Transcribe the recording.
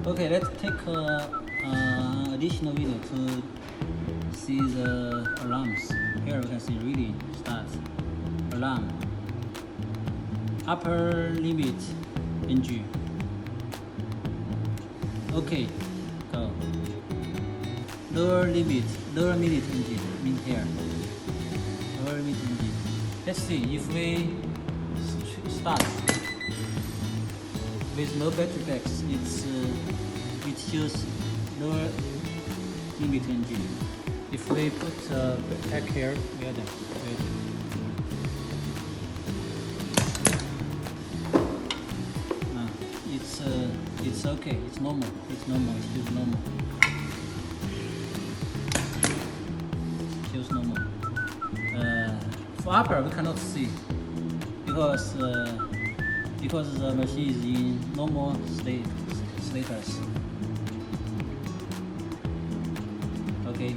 Okay, let's take additional video to see the alarms. Here we can see really start alarm. Upper limit NG. Okay, go. Lower limit NG. Mean here. Lower limit NG. Let's see if we start with no battery packs. It shows lower limit NG. If we put a pack here, welding. It's okay. It's normal. It's normal. It feels normal. It feels normal. For upper, we cannot see because the machine is in normal status. Okay.